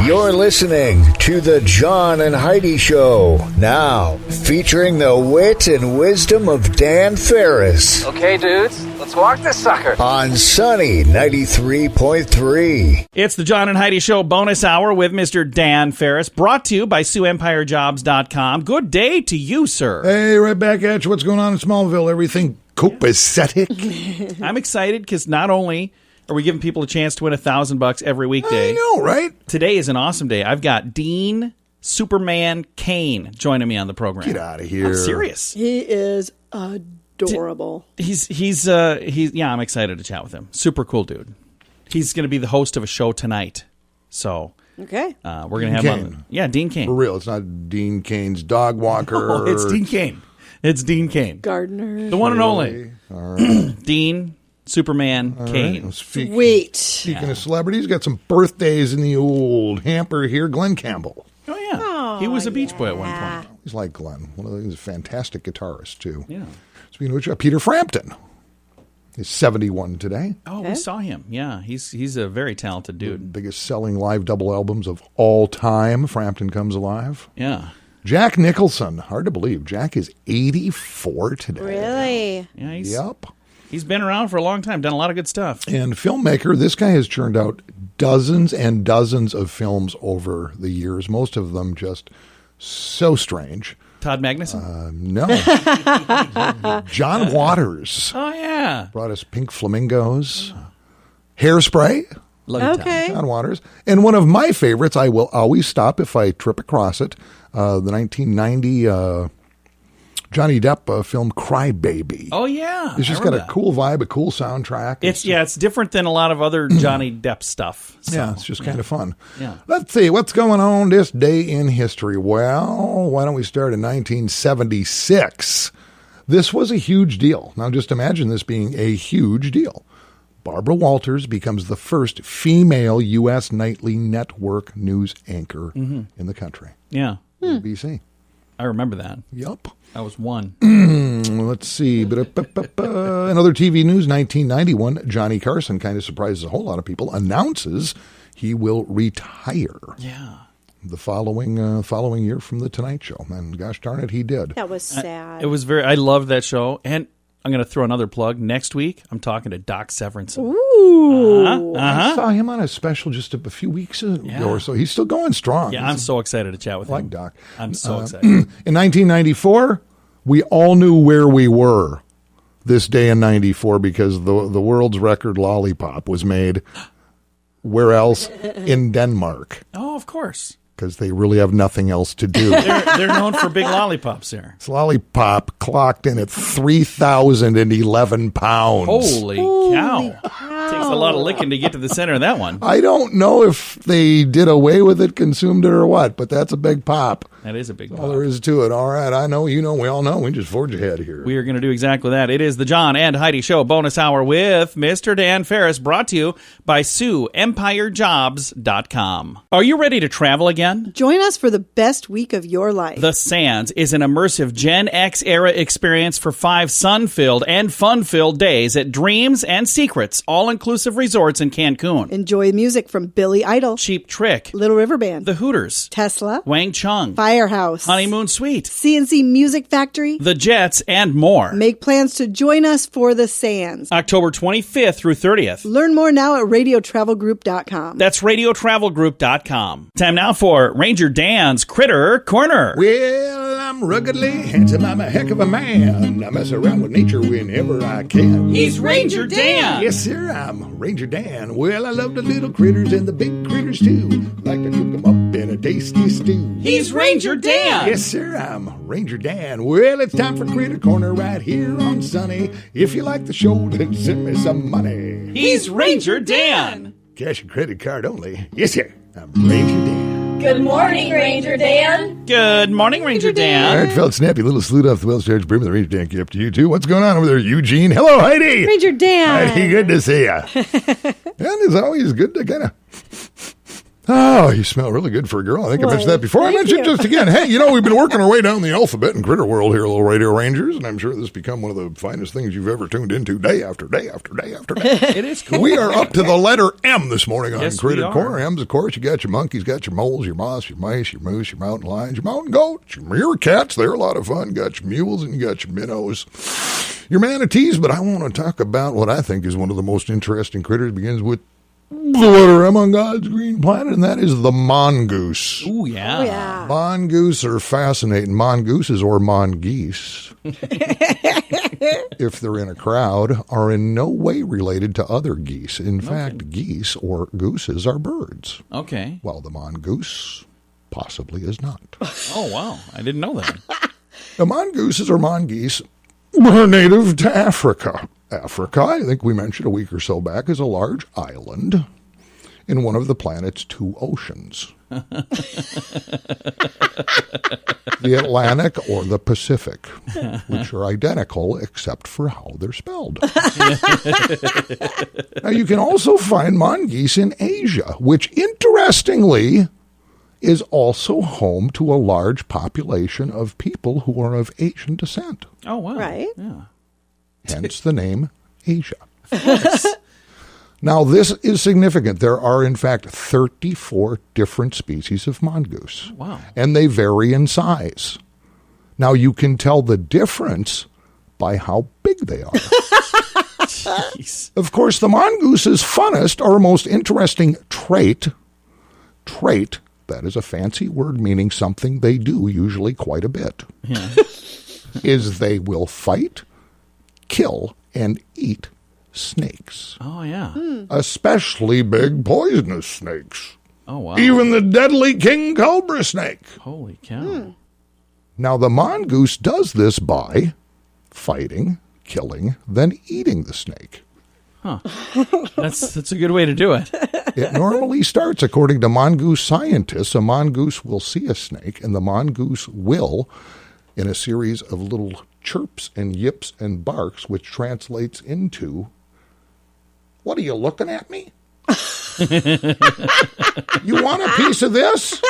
You're listening to the John and Heidi Show. Now, featuring the wit and wisdom of Dan Farris. Okay, dudes, let's walk this sucker. On Sunny 93.3. It's the John and Heidi Show bonus hour with Mr. Dan Farris, brought to you by SiouxEmpireJobs.com. Good day to you, sir. Hey, right back at you. What's going on in Smallville? Everything copacetic? I'm excited because not only are we giving people a chance to win $1,000 every weekday. I know, right? Today is an awesome day. I've got Dean Superman Cain joining me on the program. Get out of here. I'm serious. He is adorable. He's I'm excited to chat with him. Super cool dude. He's going to be the host of a show tonight. So okay, we're going to have him on. Yeah, Dean Cain. For real, it's not Dean Cain's dog walker. No, it's Dean Cain. It's Dean Cain. Gardener. The one and only. All right. Dean Superman Cain. Right. Speaking of celebrities, got some birthdays in the old hamper here. Glenn Campbell. Oh, yeah. He was a Beach Boy at one point. He's like Glenn. He's a fantastic guitarist, too. Yeah. Speaking of which, Peter Frampton is 71 today. Oh, we saw him. Yeah, he's a very talented dude. The biggest selling live double albums of all time. Frampton Comes Alive. Yeah. Jack Nicholson. Hard to believe. Jack is 84 today. Really? Yeah. Yep. He's been around for a long time, done a lot of good stuff. And filmmaker, this guy has churned out dozens and dozens of films over the years, most of them just so strange. Todd Magnuson? No. John Waters. Oh, yeah. Brought us Pink Flamingos. Hairspray. Okay. John Waters. And one of my favorites, I will always stop if I trip across it, the 1990 Johnny Depp film Cry Baby. Oh, yeah. It's just got a cool vibe, a cool soundtrack. It's different than a lot of other Johnny Depp stuff. So, yeah, it's just kind of fun. Yeah. Let's see, what's going on this day in history? Well, why don't we start in 1976? This was a huge deal. Now, just imagine this being a huge deal. Barbara Walters becomes the first female U.S. nightly network news anchor in the country. Yeah. ABC. I remember that. Yup. I was one. Let's see. In other TV news, 1991, Johnny Carson, kind of surprises a whole lot of people, announces he will retire. Yeah. The following year from The Tonight Show. And gosh darn it, he did. That was sad. I loved that show. And I'm going to throw another plug. Next week, I'm talking to Doc Severinsen. Ooh. I saw him on a special just a few weeks ago or so. He's still going strong. Yeah, I'm so excited to chat with him. Like Doc. I'm so excited. In 1994, we all knew where we were this day in 94 because the world's record lollipop was made. Where else? In Denmark. Oh, of course. Because they really have nothing else to do. They're known for big lollipops there. This lollipop clocked in at 3,011 pounds. Holy cow. Takes a lot of licking to get to the center of that one. I don't know if they did away with it, consumed it, or what, but that's a big pop. That is a big pop. All there is to it. All right, I know, you know, we all know. We just forge ahead here. We are going to do exactly that. It is the John and Heidi Show bonus hour with Mr. Dan Farris, brought to you by SiouxEmpireJobs.com. Are you ready to travel again? Join us for the best week of your life. The Sands is an immersive Gen X era experience for 5 sun-filled and fun-filled days at Dreams and Secrets all-inclusive resorts in Cancun. Enjoy music from Billy Idol, Cheap Trick, Little River Band, The Hooters, Tesla, Wang Chung, Firehouse, Honeymoon Suite, CNC Music Factory, The Jets, and more. Make plans to join us for the Sands. October 25th through 30th. Learn more now at radiotravelgroup.com. That's radiotravelgroup.com. Time now for Ranger Dan's Critter Corner. Well, I'm ruggedly handsome. I'm a heck of a man. I mess around with nature whenever I can. He's Ranger Dan. Yes, sir, I'm Ranger Dan. Well, I love the little critters and the big critters, too. Like to cook them up in a tasty stew. He's Ranger Dan. Yes, sir, I'm Ranger Dan. Well, it's time for Critter Corner right here on Sunny. If you like the show, then send me some money. He's Ranger Dan. Cash and credit card only. Yes, sir, I'm Ranger Dan. Good morning, Ranger Dan. Good morning, Ranger All Dan. right, felt snappy little salute off the Wells Charge Brim of the Ranger Dan gift to you, too. What's going on over there, Eugene? Hello, Heidi. Ranger Dan. Heidi, good to see you. And it's always good to kind of Oh, you smell really good for a girl. I think I mentioned that before. I Thank mentioned you. just again, hey, we've been working our way down the alphabet in critter world here, little radio rangers, and I'm sure this has become one of the finest things you've ever tuned into day after day after day after day. It is cool. We are up to the letter M this morning on Yes, Critter we are. Corner. M's, of course, you got your monkeys, got your moles, your moss, your mice, your moose, your mountain lions, your mountain goats, your meerkats. They're a lot of fun. Got your mules and you got your minnows, your manatees. But I want to talk about what I think is one of the most interesting critters. It begins with the letter M on God's green planet, and that is the mongoose. Ooh, yeah. Oh, yeah. Mongoose are fascinating. Mongooses or mongeese, if they're in a crowd, are in no way related to other geese. In fact, geese or gooses are birds, Okay. while the mongoose possibly is not. Oh, wow. I didn't know that. The mongooses or mongeese are native to Africa. Africa, I think we mentioned a week or so back, is a large island in one of the planet's two oceans. The Atlantic or the Pacific, which are identical except for how they're spelled. Now, you can also find mongoose in Asia, which interestingly is also home to a large population of people who are of Asian descent. Oh, wow. Right. Yeah. Hence the name Asia. Now, this is significant. There are, in fact, 34 different species of mongoose. Wow. And they vary in size. Now, you can tell the difference by how big they are. Jeez. Of course, the mongoose's funnest or most interesting trait, that is a fancy word meaning something they do usually quite a bit, is they will fight, kill, and eat snakes, Oh, yeah. especially big poisonous snakes, Oh, wow. even the deadly king cobra snake. Holy cow. Now, the mongoose does this by fighting, killing, then eating the snake. That's a good way to do it. It normally starts, according to mongoose scientists, a mongoose will see a snake, and the mongoose will, in a series of little chirps and yips and barks, which translates into, "What are you looking at me? You want a piece of this?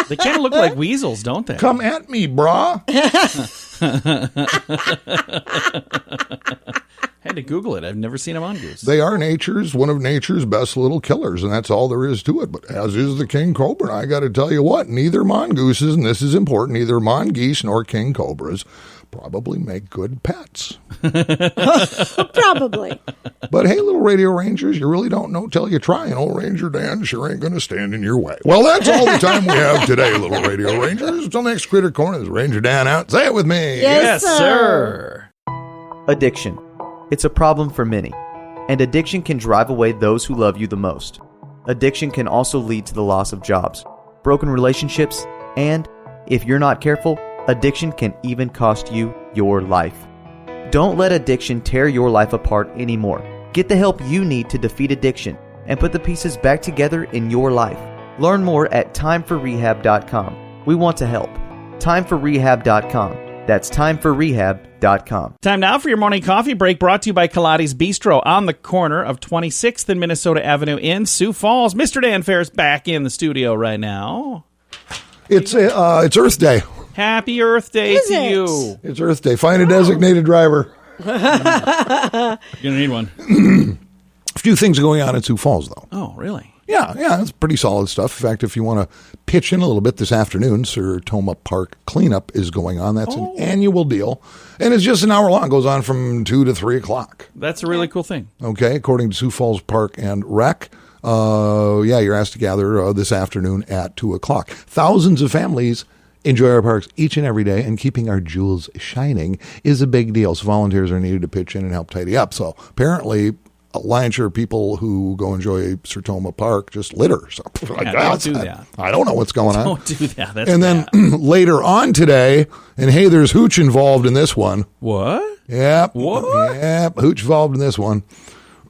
They kind of look like weasels, don't they? Come at me, brah." Had to Google it. I've never seen a mongoose. They are one of nature's best little killers, and that's all there is to it. But as is the king cobra, and I got to tell you what, neither mongooses, and this is important, neither mongoose nor king cobras probably make good pets. Probably. But hey, little radio rangers, you really don't know till you try, and old Ranger Dan sure ain't going to stand in your way. Well, that's all the time we have today, little radio rangers. Until next Critter Corner, this is Ranger Dan out. Say it with me. Yes, sir. Addiction. It's a problem for many, and addiction can drive away those who love you the most. Addiction can also lead to the loss of jobs, broken relationships, and, if you're not careful, addiction can even cost you your life. Don't let addiction tear your life apart anymore. Get the help you need to defeat addiction and put the pieces back together in your life. Learn more at Time4Rehab.com. We want to help. Time4Rehab.com. That's Time4Rehab.com. Time now for your morning coffee break, brought to you by Kaladi's Bistro on the corner of 26th and Minnesota Avenue in Sioux Falls. Mr. Dan Farris back in the studio right now. It's Earth Day. Happy Earth Day Is to it? you. It's Earth Day. Find a designated driver. You're going to need one. A few things going on in Sioux Falls, though. Oh, really? Yeah, it's pretty solid stuff. In fact, if you want to pitch in a little bit this afternoon, Sertoma Park cleanup is going on. That's an annual deal, and it's just an hour long. It goes on from 2 to 3 o'clock. That's a really cool thing. Okay, according to Sioux Falls Park and Rec, you're asked to gather this afternoon at 2 o'clock. Thousands of families enjoy our parks each and every day, and keeping our jewels shining is a big deal. So volunteers are needed to pitch in and help tidy up. So apparently, a lion's share of people who go enjoy Sertoma Park just litter. So don't do that. I don't know what's going on. Don't do that. That's And then later on today, and hey, there's hooch involved in this one. What? Yep. What? Yep, hooch involved in this one.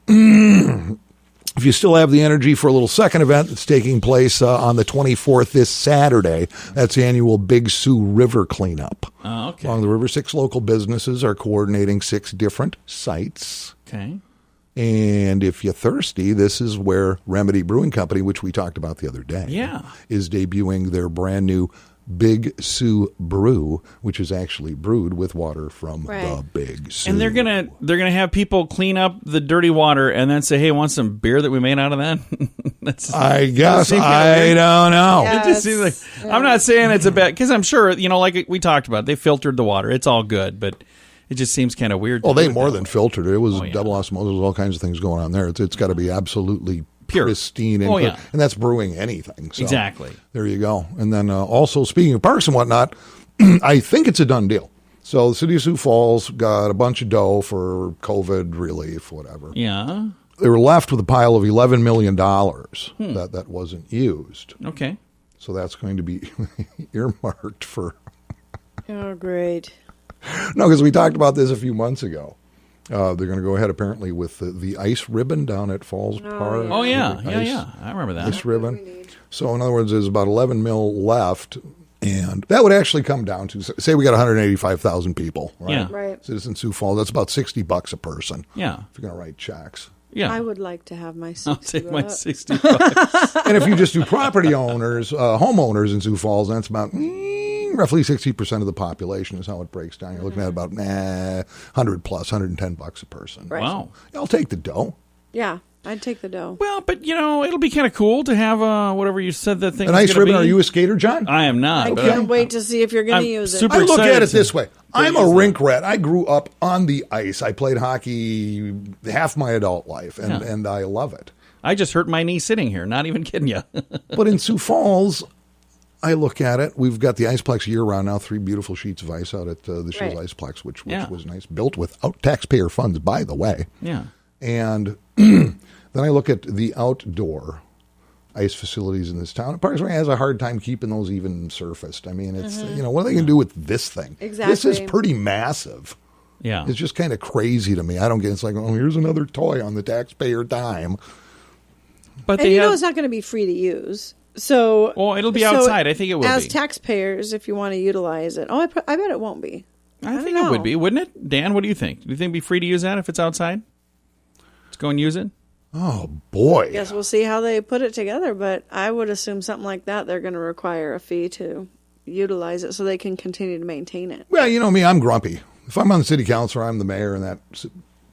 If you still have the energy for a little second event that's taking place on the 24th this Saturday, that's the annual Big Sioux River cleanup. Oh, okay. Along the river, 6 local businesses are coordinating 6 different sites. Okay. And if you're thirsty, this is where Remedy Brewing Company, which we talked about the other day, is debuting their brand new Big Sioux Brew, which is actually brewed with water from the Big Sioux. And they're gonna have people clean up the dirty water and then say, "Hey, want some beer that we made out of that?" I guess I don't know. Yeah, it just seems like I'm not saying it's a bad, because I'm sure like we talked about, they filtered the water. It's all good, but it just seems kind of weird. Well, they more than filtered it. It was double osmosis, all kinds of things going on there. It's got to be absolutely pure, pristine, and and that's brewing anything. So exactly. There you go. And then also, speaking of parks and whatnot, I think it's a done deal. So the city of Sioux Falls got a bunch of dough for COVID relief, whatever. Yeah. They were left with a pile of $11 million that wasn't used. Okay. So that's going to be earmarked for... Oh, great. No, because we talked about this a few months ago. They're going to go ahead, apparently, with the ice ribbon down at Falls Park. Oh, yeah. I remember that. Ice ribbon. So, in other words, there's about 11 mil left, and that would actually come down to, say we got 185,000 people, right? Yeah. Right. Citizens Sioux Falls, that's about $60 a person. Yeah. If you're going to write checks. Yeah. I would like to have my 60 I'll take my bucks. $60. And if you just do property owners, homeowners in Sioux Falls, that's about roughly 60% of the population is how it breaks down. You're looking at about 100 plus, $110 a person. Right. Wow. I'll take the dough. Yeah, I'd take the dough. Well, but it'll be kind of cool to have whatever you said that thing. An was ice gonna ribbon. be. Are you a skater, John? I am not. I but can't wait to see if you're going I'm to use it. super I look excited at it to- this way. I'm a use rink rat. I grew up on the ice. I played hockey half my adult life, and I love it. I just hurt my knee sitting here. Not even kidding you. But in Sioux Falls, I look at it. We've got the Iceplex year-round now, 3 beautiful sheets of ice out at the Shields Iceplex, which was nice. Built without taxpayer funds, by the way. Yeah. And then I look at the outdoor ice facilities in this town. Parks and Rec has a hard time keeping those even surfaced. I mean, it's what are they going to do with this thing? Exactly. This is pretty massive. Yeah. It's just kind of crazy to me. I don't get it. It's like, oh, here's another toy on the taxpayer dime. But And they you know have, it's not going to be free to use. So, well, it'll be outside. I think it will as be. taxpayers, if you want to utilize it. Oh, I bet it won't be. I think it would be, wouldn't it? Dan, what do you think? Do you think it'd be free to use that if it's outside? Let's go and use it. Oh, boy. Guess we'll see how they put it together, but I would assume something like that, they're going to require a fee to utilize it so they can continue to maintain it. Well, you know me, I'm grumpy. If I'm on the city council or I'm the mayor and that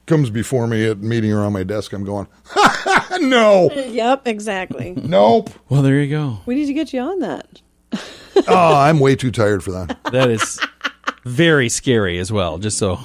comes before me at a meeting around my desk, I'm going, no. Yep, exactly. Nope. Well, there you go. We need to get you on that. Oh, I'm way too tired for that. That is very scary as well, just so.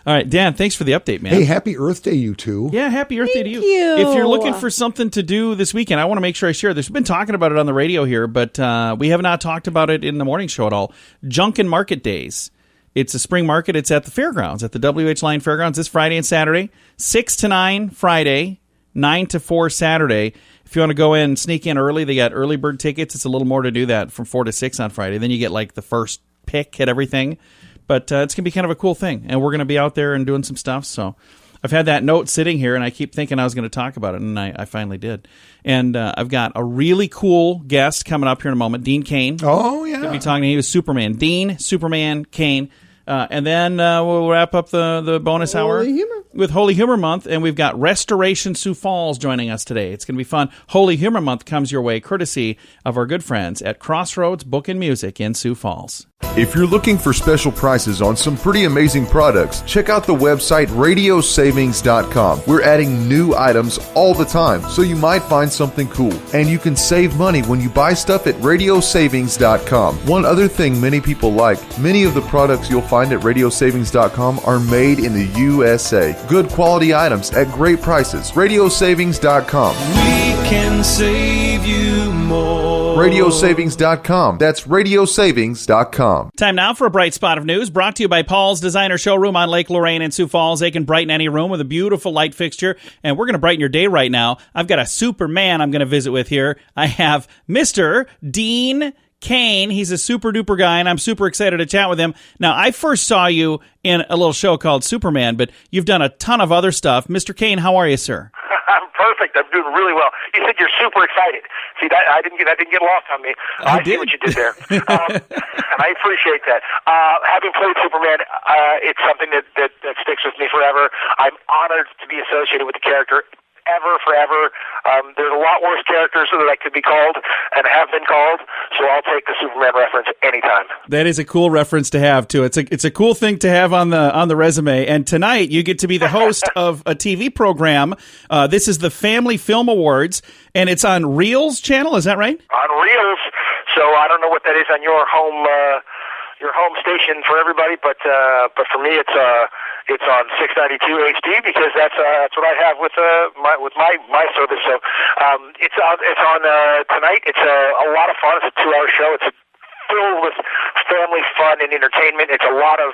All right, Dan, thanks for the update, man. Hey, happy Earth Day, you two. Yeah, happy Earth Day to you. Thank you. If you're looking for something to do this weekend, I want to make sure I share this. We've been talking about it on the radio here, but we have not talked about it in the morning show at all. Junk and Market Days. It's a spring market. It's at the fairgrounds, at the WH Line Fairgrounds this Friday and Saturday. 6 to 9 Friday, 9 to 4 Saturday. If you want to go in and sneak in early, they got early bird tickets. It's a little more to do that from 4 to 6 on Friday. Then you get like the first pick at everything. But it's going to be kind of a cool thing. And we're going to be out there and doing some stuff. So I've had that note sitting here, and I keep thinking I was going to talk about it, and I finally did. And I've got a really cool guest coming up here in a moment, Dean Cain. Oh, yeah. Going to be talking. He was Superman. Dean, Superman, Cain. And then we'll wrap up the bonus hour with Holy Humor Month, and we've got Restoration Sioux Falls joining us today. It's going to be fun. Holy Humor Month comes your way courtesy of our good friends at Crossroads Book and Music in Sioux Falls. If you're looking for special prices on some pretty amazing products, check out the website radiosavings.com. We're adding new items all the time, so you might find something cool. And you can save money when you buy stuff at radiosavings.com. One other thing many people like, many of the products you'll find at radiosavings.com are made in the USA. Good quality items at great prices. Radiosavings.com. We can save you more. Radiosavings.com. That's radiosavings.com. Time now for a bright spot of news brought to you by Paul's Designer Showroom on Lake Lorraine in Sioux Falls. They can brighten any room with a beautiful light fixture, and we're going to brighten your day right now. I've got a Superman I'm going to visit with here. I have Mr. Dean Cain. He's a super duper guy, and I'm super excited to chat with him. Now, I first saw you in a little show called Superman, but you've done a ton of other stuff. Mr. Cain, how are you, sir? I'm Perfect. I'm doing really well. You said you're super excited. See, that didn't get lost on me. I see what you did there, and I appreciate that. Having played Superman, it's something that sticks with me forever. I'm honored to be associated with the character. Forever. There's a lot worse characters that I could be called and have been called, so I'll take the Superman reference anytime. That is a cool reference to have too. It's a cool thing to have on the resume. And tonight you get to be the host of a TV program. This is the Family Film Awards, and it's on Reel's channel. Is that right? On Reels. So I don't know what that is on your home station for everybody, but for me it's on 692 HD because that's what I have with my service. So it's on tonight. It's a lot of fun. It's a 2-hour show. It's filled with family fun and entertainment. It's a lot of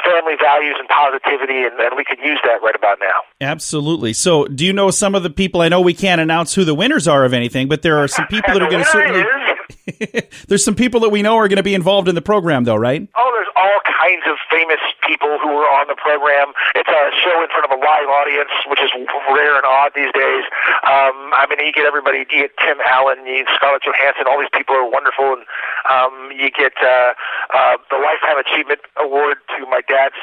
family values and positivity, and we can use that right about now. Absolutely. So do you know some of the people? I know we can't announce who the winners are of anything, but there are some people that are going to certainly... There's some people that we know are going to be involved in the program, though, right? Oh, there's all kinds of famous people who are on the program. It's a show in front of a live audience, which is rare and odd these days. You get everybody. You get Tim Allen, you get Scarlett Johansson. All these people are wonderful, and you get the Lifetime Achievement Award to my dad's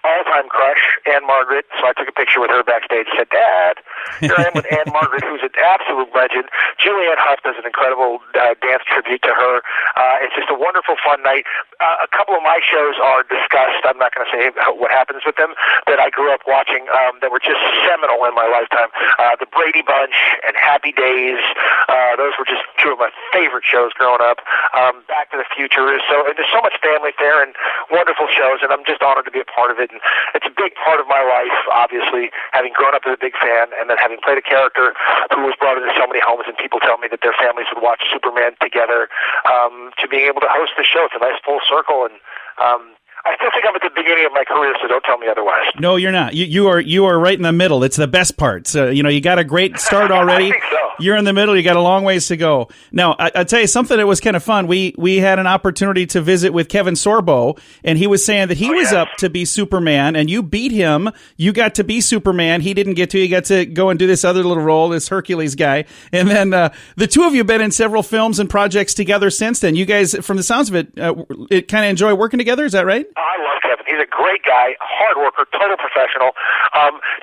all-time crush, Anne Margaret. So I took a picture with her backstage and said, "Dad, here I am with Anne Margaret, who's an absolute legend." Julianne Hough does an incredible dance tribute to her. It's just a wonderful, fun night. A couple of my shows are discussed. I'm not going to say what happens with them, that I grew up watching that were just seminal in my lifetime. The Brady Bunch and Happy Days. Those were just two of my favorite shows growing up. Back to the Future. And there's so much family fare and wonderful shows, and I'm just honored to be a part of it. And it's a big part of my life, obviously, having grown up as a big fan and then having played a character who was brought into so many homes, and people tell me that their families would watch Superman together, to being able to host the show. It's a nice full circle, and I still think I'm at the beginning of my career, so don't tell me otherwise. No, you're not. You are right in the middle. It's the best part. So, you got a great start already. I think so. You're in the middle. You got a long ways to go. Now, I'll tell you something that was kind of fun. We had an opportunity to visit with Kevin Sorbo, and he was saying that he was up to be Superman, and you beat him. You got to be Superman. He didn't get to. He got to go and do this other little role, this Hercules guy. And then the two of you have been in several films and projects together since then. You guys, from the sounds of it kind of enjoy working together. Is that right? I love Kevin. He's a great guy, hard worker, total professional.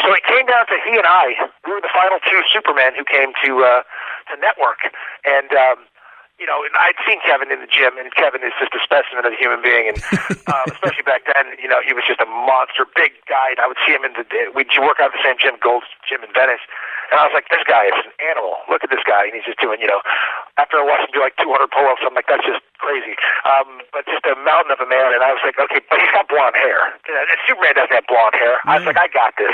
So it came down to he and I. We were the final two Supermen who came to network, and and I'd seen Kevin in the gym, and Kevin is just a specimen of a human being, and especially back then, he was just a monster, big guy, and I would see him we'd work out at the same gym, Gold's Gym in Venice, and I was like, this guy is an animal. Look at this guy, and he's just doing, after I watched him do like 200 pull-ups, I'm like, that's just crazy. But just a mountain of a man, and I was like, okay, but he's got blonde hair. Superman doesn't have blonde hair. I was like, I got this.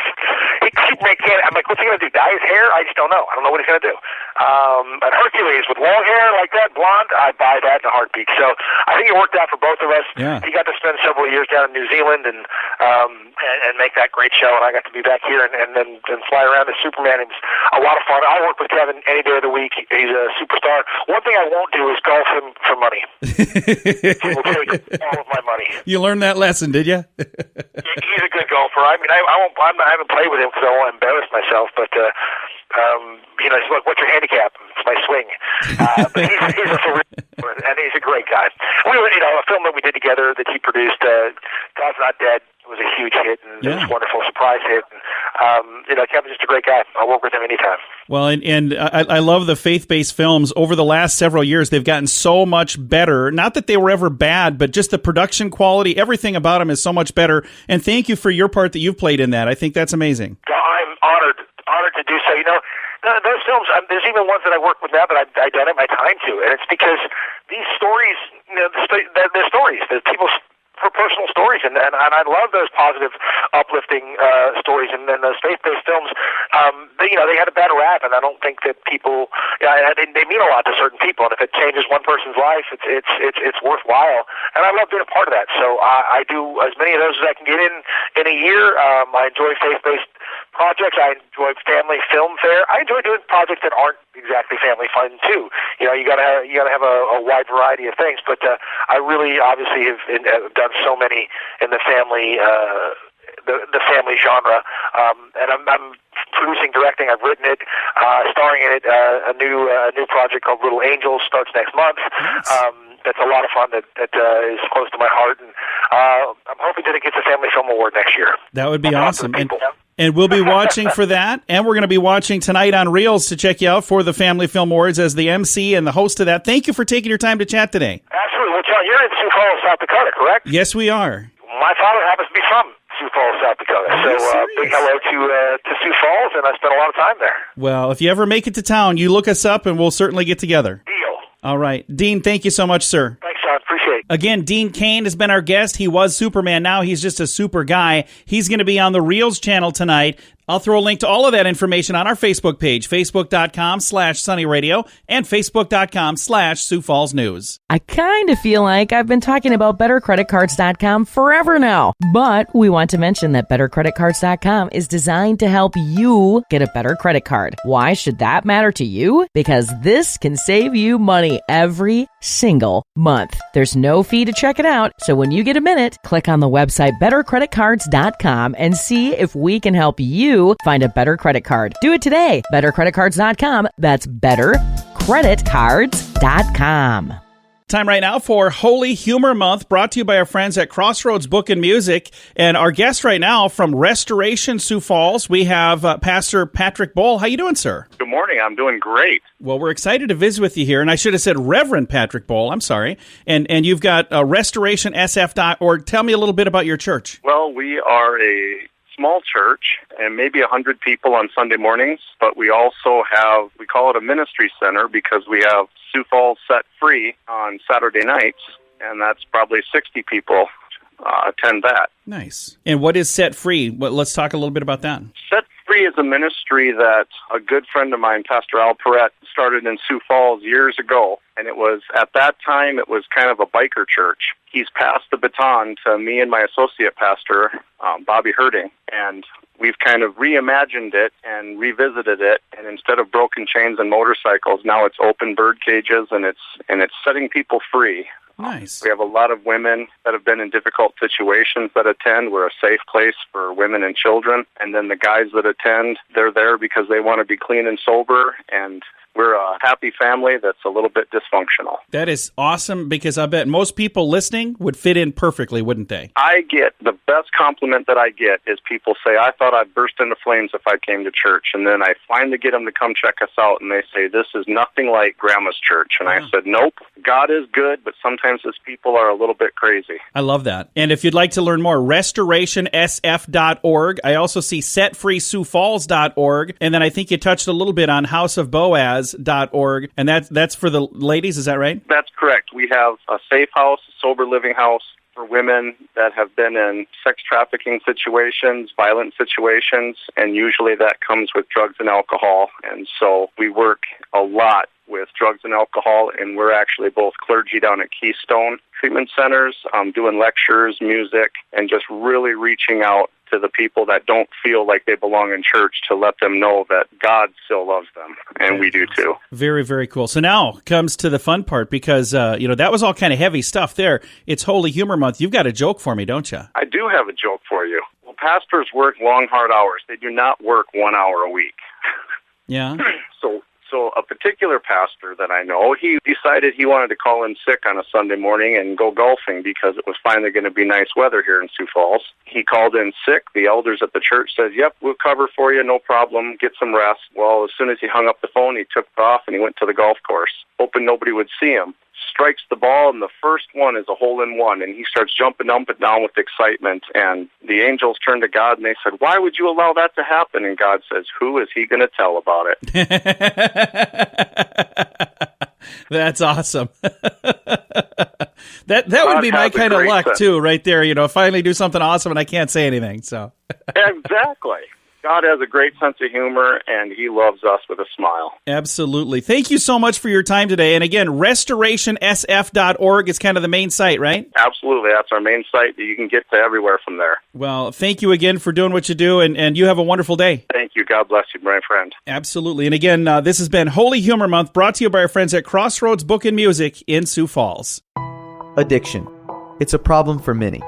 Superman can't. I'm like, what's he going to do, dye his hair? I just don't know. I don't know what he's going to do. And Hercules with long hair like that, blonde, I buy that in a heartbeat. So I think it worked out for both of us. Yeah. He got to spend several years down in New Zealand and make that great show, and I got to be back here and then fly around as Superman. It was a lot of fun. I work with Kevin any day of the week. He's a superstar. One thing I won't do is golf him for money. He will take all of my money. You learned that lesson, did you? He's a good golfer. I mean, I haven't played with him because I won't embarrass myself, but he's like, what's your handicap? It's my swing. But he's a for real, and he's a great guy. We were, a film that we did together that he produced, God's Not Dead, was a huge hit, and it was a wonderful surprise hit. And, Kevin's just a great guy. I'll work with him anytime. Well, and I love the faith-based films. Over the last several years, they've gotten so much better. Not that they were ever bad, but just the production quality, everything about them is so much better. And thank you for your part that you've played in that. I think that's amazing. I'm honored to do so. Those films, there's even ones that I work with now that I donate my time to, and it's because these stories, they're stories. They're people's personal stories, and I love those positive, uplifting stories. And then those faith-based films, they had a bad rap, and I don't think that people, they mean a lot to certain people, and if it changes one person's life, it's worthwhile. And I love being a part of that. So I do as many of those as I can get in a year. I enjoy faith-based projects. I enjoy family film fare. I enjoy doing projects that aren't exactly family fun too. You gotta have a wide variety of things. But I really obviously have done so many in the family the family genre. And I'm producing, directing. I've written it, starring in it. A new project called Little Angels starts next month. Nice. That's a lot of fun. That is close to my heart, and I'm hoping that it gets a Family Film Award next year. That would be awesome. And we'll be watching for that, and we're going to be watching tonight on Reels to check you out for the Family Film Awards as the MC and the host of that. Thank you for taking your time to chat today. Absolutely. Well, John, you're in Sioux Falls, South Dakota, correct? Yes, we are. My father happens to be from Sioux Falls, South Dakota. So big hello to Sioux Falls, and I spent a lot of time there. Well, if you ever make it to town, you look us up, and we'll certainly get together. Deal. All right. Dean, thank you so much, sir. Thanks, John. Appreciate it. Again, Dean Cain has been our guest. He was Superman. Now he's just a super guy. He's going to be on the Reels channel tonight. I'll throw a link to all of that information on our Facebook page, facebook.com/sunnyradio and facebook.com/Sioux Falls News. I kind of feel like I've been talking about bettercreditcards.com forever now, but we want to mention that bettercreditcards.com is designed to help you get a better credit card. Why should that matter to you? Because this can save you money every single month. There's no fee to check it out, so when you get a minute, click on the website bettercreditcards.com and see if we can help you find a better credit card. Do it today. Bettercreditcards.com. That's bettercreditcards.com. Time right now for Holy Humor Month, brought to you by our friends at Crossroads Book and Music. And our guest right now from Restoration, Sioux Falls, we have Pastor Patrick Bohl. How you doing, sir? Good morning. I'm doing great. Well, we're excited to visit with you here. And I should have said Reverend Patrick Bohl. I'm sorry. And you've got restorationsf.org. Tell me a little bit about your church. Well, we are a small church and maybe 100 people on Sunday mornings, but we also have, we call it a ministry center because we have Sioux Falls Set Free on Saturday nights, and that's probably 60 people attend that. Nice. And what is Set Free? Well, let's talk a little bit about that. Set Free is a ministry that a good friend of mine, Pastor Al Perrette, started in Sioux Falls years ago, and it was, at that time, it was kind of a biker church. He's passed the baton to me and my associate pastor, Bobby Herding, and we've kind of reimagined it and revisited it, and instead of broken chains and motorcycles, now it's open bird cages, and it's setting people free. Nice. We have a lot of women that have been in difficult situations that attend. We're a safe place for women and children. And then the guys that attend, they're there because they want to be clean and sober. And we're a happy family that's a little bit dysfunctional. That is awesome, because I bet most people listening would fit in perfectly, wouldn't they? I get, the best compliment that I get is people say, I thought I'd burst into flames if I came to church. And then I finally get them to come check us out, and they say, this is nothing like Grandma's church. And I said, nope, God is good, but sometimes his people are a little bit crazy. I love that. And if you'd like to learn more, restorationsf.org. I also see setfreesiouxfalls.org. And then I think you touched a little bit on houseofboaz.org, and that's for the ladies, is that right? That's correct. We have a safe house, a sober living house for women that have been in sex trafficking situations, violent situations, and usually that comes with drugs and alcohol. And so we work a lot with drugs and alcohol, and we're actually both clergy down at Keystone Treatment Centers, doing lectures, music, and just really reaching out to the people that don't feel like they belong in church to let them know that God still loves them, and we do too. Very, very cool. So now comes to the fun part, because, that was all kind of heavy stuff there. It's Holy Humor Month. You've got a joke for me, don't you? I do have a joke for you. Well, pastors work long, hard hours. They do not work 1 hour a week. Yeah. So a particular pastor that I know, he decided he wanted to call in sick on a Sunday morning and go golfing because it was finally going to be nice weather here in Sioux Falls. He called in sick. The elders at the church said, yep, we'll cover for you, no problem, get some rest. Well, as soon as he hung up the phone, he took off and he went to the golf course, hoping nobody would see him. Strikes the ball, and the first one is a hole-in-one, and he starts jumping up and down with excitement. And the angels turned to God, and they said, why would you allow that to happen? And God says, who is he going to tell about it? That's awesome. That would be my kind of luck, too, right there. Finally do something awesome, and I can't say anything. So Exactly. God has a great sense of humor, and he loves us with a smile. Absolutely. Thank you so much for your time today. And again, restorationsf.org is kind of the main site, right? Absolutely. That's our main site. You can get to everywhere from there. Well, thank you again for doing what you do, and you have a wonderful day. Thank you. God bless you, my friend. Absolutely. And again, this has been Holy Humor Month, brought to you by our friends at Crossroads Book and Music in Sioux Falls. Addiction. It's a problem for many.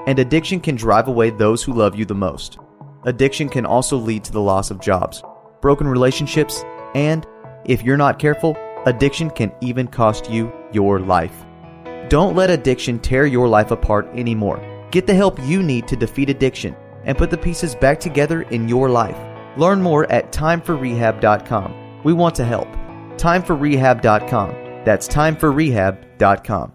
and addiction can drive away those who love you the most. Addiction can also lead to the loss of jobs, broken relationships, and, if you're not careful, addiction can even cost you your life. Don't let addiction tear your life apart anymore. Get the help you need to defeat addiction and put the pieces back together in your life. Learn more at Time4Rehab.com. We want to help. Time4Rehab.com. That's Time4Rehab.com.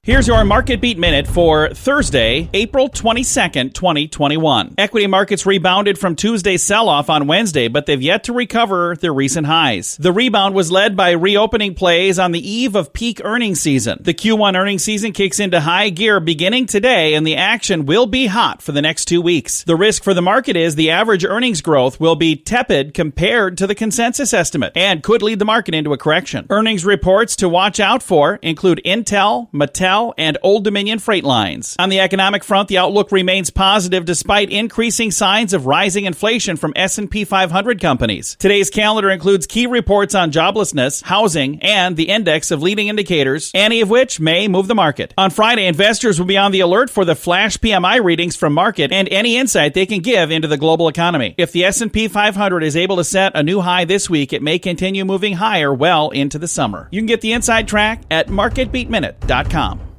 Here's your Market Beat Minute for Thursday, April 22nd, 2021. Equity markets rebounded from Tuesday's sell-off on Wednesday, but they've yet to recover their recent highs. The rebound was led by reopening plays on the eve of peak earnings season. The Q1 earnings season kicks into high gear beginning today, and the action will be hot for the next 2 weeks. The risk for the market is the average earnings growth will be tepid compared to the consensus estimate and could lead the market into a correction. Earnings reports to watch out for include Intel, Mattel, and Old Dominion Freight Lines. On the economic front, the outlook remains positive despite increasing signs of rising inflation from S&P 500 companies. Today's calendar includes key reports on joblessness, housing, and the index of leading indicators, any of which may move the market. On Friday, investors will be on the alert for the flash PMI readings from market and any insight they can give into the global economy. If the S&P 500 is able to set a new high this week, it may continue moving higher well into the summer. You can get the inside track at marketbeatminute.com.